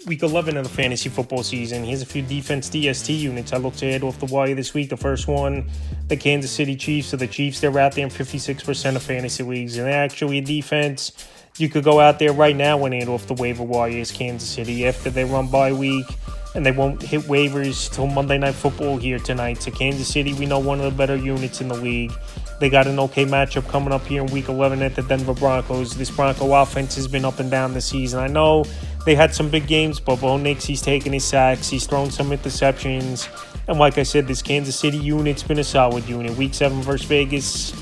Week 11 of the fantasy football season. Here's a few defense DST units I looked to add off the wire this week. The first one, the Kansas City Chiefs. So the Chiefs, they're out there in 56% of fantasy leagues. And they're actually a defense you could go out there right now and add off the waiver wire is Kansas City after they run bye week. And they won't hit waivers till Monday Night Football here tonight. So Kansas City, we know one of the better units in the league. They got an okay matchup coming up here in Week 11 at the Denver Broncos. This Bronco offense has been up and down this season. I know they had some big games, but Bo Nix, he's taking his sacks. He's thrown some interceptions. And like I said, this Kansas City unit's been a solid unit. Week 7 versus Vegas,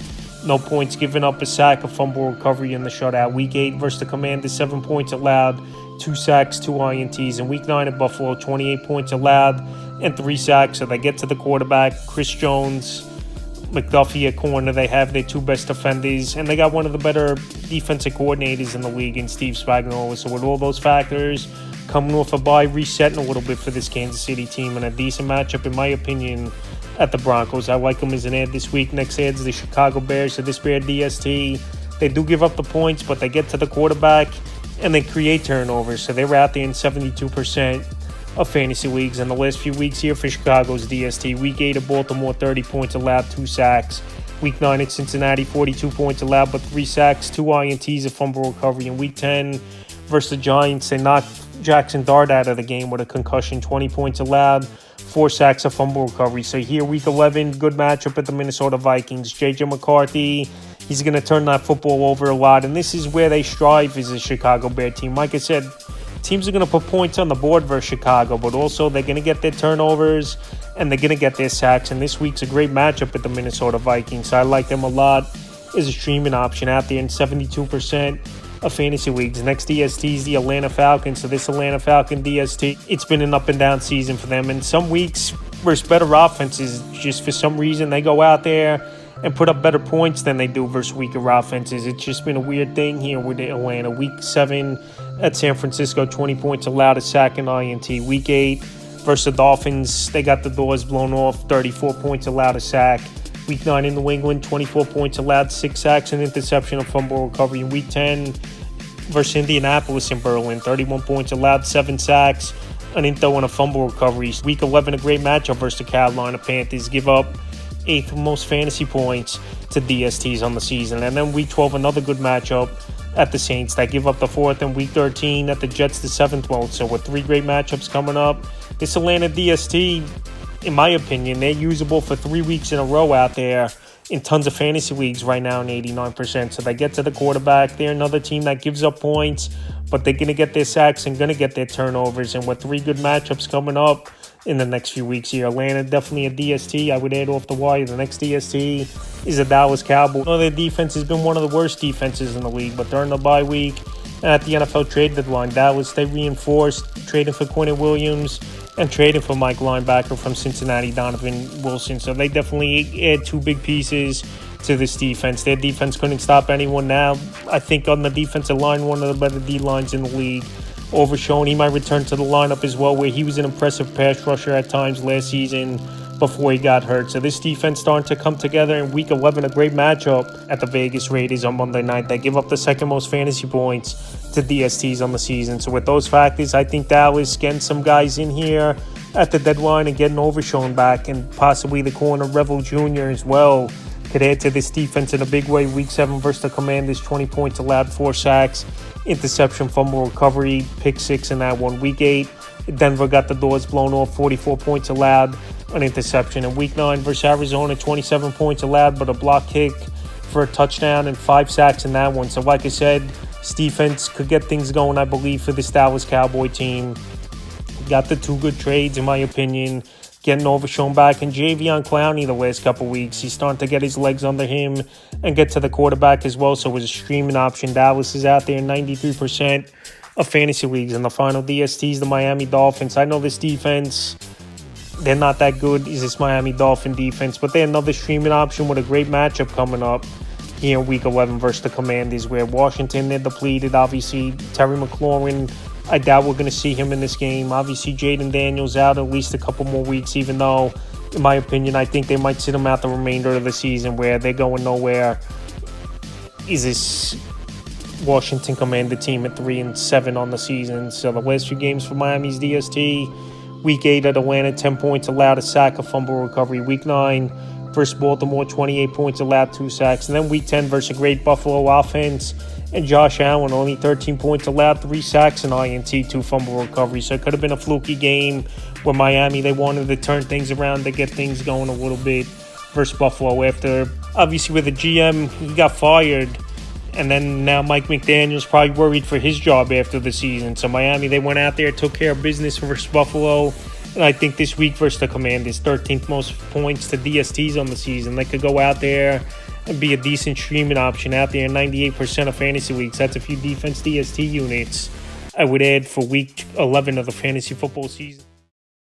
no points given up, a sack, a fumble recovery in the shutout. Week 8 versus the Commanders, 7 points allowed, 2 sacks, 2 INTs. And Week 9 at Buffalo, 28 points allowed and 3 sacks. So they get to the quarterback, Chris Jones, McDuffie at corner. They have their 2 best defenders, and they got one of the better defensive coordinators in the league in Steve Spagnuolo. So with all those factors, coming off a bye, resetting a little bit for this Kansas City team, and a decent matchup, in my opinion, at the Broncos. I like them as an ad this week. Next ad's the Chicago Bears. So this pair DST, they do give up the points, but they get to the quarterback, and they create turnovers. So they're out there in 72% of fantasy leagues in the last few weeks here for Chicago's DST. Week 8 at Baltimore, 30 points allowed, 2 sacks. Week 9 at Cincinnati, 42 points allowed, but 3 sacks, 2 INTs, a fumble recovery. In Week 10 versus the Giants, they knocked Jackson Dart out of the game with a concussion, 20 points allowed, 4 sacks, a fumble recovery. So here, Week 11, good matchup at the Minnesota Vikings. J.J. McCarthy, he's going to turn that football over a lot, and this is where they strive as a Chicago Bear team. Like I said, teams are going to put points on the board versus Chicago, but also they're going to get their turnovers and they're going to get their sacks. And this week's a great matchup at the Minnesota Vikings. So I like them a lot as a streaming option out there in 72% of fantasy leagues. Next DST is the Atlanta Falcons. So this Atlanta Falcon DST, it's been an up and down season for them. And some weeks versus better offenses, just for some reason they go out there and put up better points than they do versus weaker offenses. It's just been a weird thing here with Atlanta. Week 7 at San Francisco, 20 points allowed, a sack and INT. Week 8 versus the Dolphins, they got the doors blown off, 34 points allowed, a sack. Week 9 in New England, 24 points allowed, 6 sacks, an interception, a fumble recovery. In Week 10 versus Indianapolis in Berlin, 31 points allowed, 7 sacks, an into and a fumble recovery. Week 11, a great matchup versus the Carolina Panthers. Give up 8th most fantasy points to DSTs on the season. And then Week 12, another good matchup at the Saints. They give up the 4th, and Week 13 at the Jets, the 7th most. So with 3 great matchups coming up, this Atlanta DST, in my opinion, they're usable for 3 weeks in a row out there in tons of fantasy leagues right now in 89%. So they get to the quarterback. They're another team that gives up points, but they're going to get their sacks and going to get their turnovers. And with 3 good matchups coming up in the next few weeks here, Atlanta definitely a DST I would add off the wire. The next DST is the Dallas Cowboys. I know their defense has been one of the worst defenses in the league, but during the bye week and at the NFL trade deadline, Dallas, they reinforced, trading for Quentin Williams and trading for Mike linebacker from Cincinnati, Donovan Wilson. So they definitely add 2 big pieces to this defense. Their defense couldn't stop anyone now. I think on the defensive line, one of the better D-lines in the league. Overshown, he might return to the lineup as well, where he was an impressive pass rusher at times last season before he got hurt. So this defense starting to come together in Week 11, a great matchup at the Vegas Raiders on Monday night. They give up the 2nd most fantasy points to DSTs on the season. So with those factors, I think Dallas getting some guys in here at the deadline and getting Overshown back, and possibly the corner Revel Jr. as well could add to this defense in a big way. Week 7 versus the Commanders, 20 points allowed, 4 sacks, interception, fumble recovery, pick 6 in that one. Week 8, Denver got the doors blown off, 44 points allowed, an interception. In Week 9 versus Arizona, 27 points allowed, but a block kick for a touchdown and 5 sacks in that one. So like I said, this defense could get things going, I believe, for this Dallas Cowboy team. Got the 2 good trades, in my opinion. Getting Overshown back, and Javion Clowney the last couple weeks. He's starting to get his legs under him and get to the quarterback as well. So it was a streaming option. Dallas is out there in 93% of fantasy leagues. And the final DSTs, the Miami Dolphins. I know this defense, they're not that good as this Miami Dolphin defense, but they're another streaming option with a great matchup coming up here in Week 11 versus the Commanders, where Washington, they're depleted. Obviously, Terry McLaurin, I doubt we're going to see him in this game. Obviously, Jaden Daniels out at least a couple more weeks, even though, in my opinion, I think they might sit him out the remainder of the season, where they're going nowhere. Is this Washington commanded team at 3-7 on the season. So the last few games for Miami's DST: Week 8 at Atlanta, 10 points allowed, a sack, a fumble recovery. Week 9 versus Baltimore, 28 points allowed, 2 sacks. And then Week 10 versus a great Buffalo offense and Josh Allen, only 13 points allowed, 3 sacks, and INT, 2 fumble recoveries. So it could have been a fluky game where Miami, they wanted to turn things around to get things going a little bit versus Buffalo after, obviously with the GM, he got fired. And then now Mike McDaniel's probably worried for his job after the season. So Miami, they went out there, took care of business versus Buffalo. And I think this week versus the Commanders, 13th most points to DSTs on the season. They could go out there and be a decent streaming option out there in 98% of fantasy leagues. That's a few defense DST units I would add for week 11 of the fantasy football season.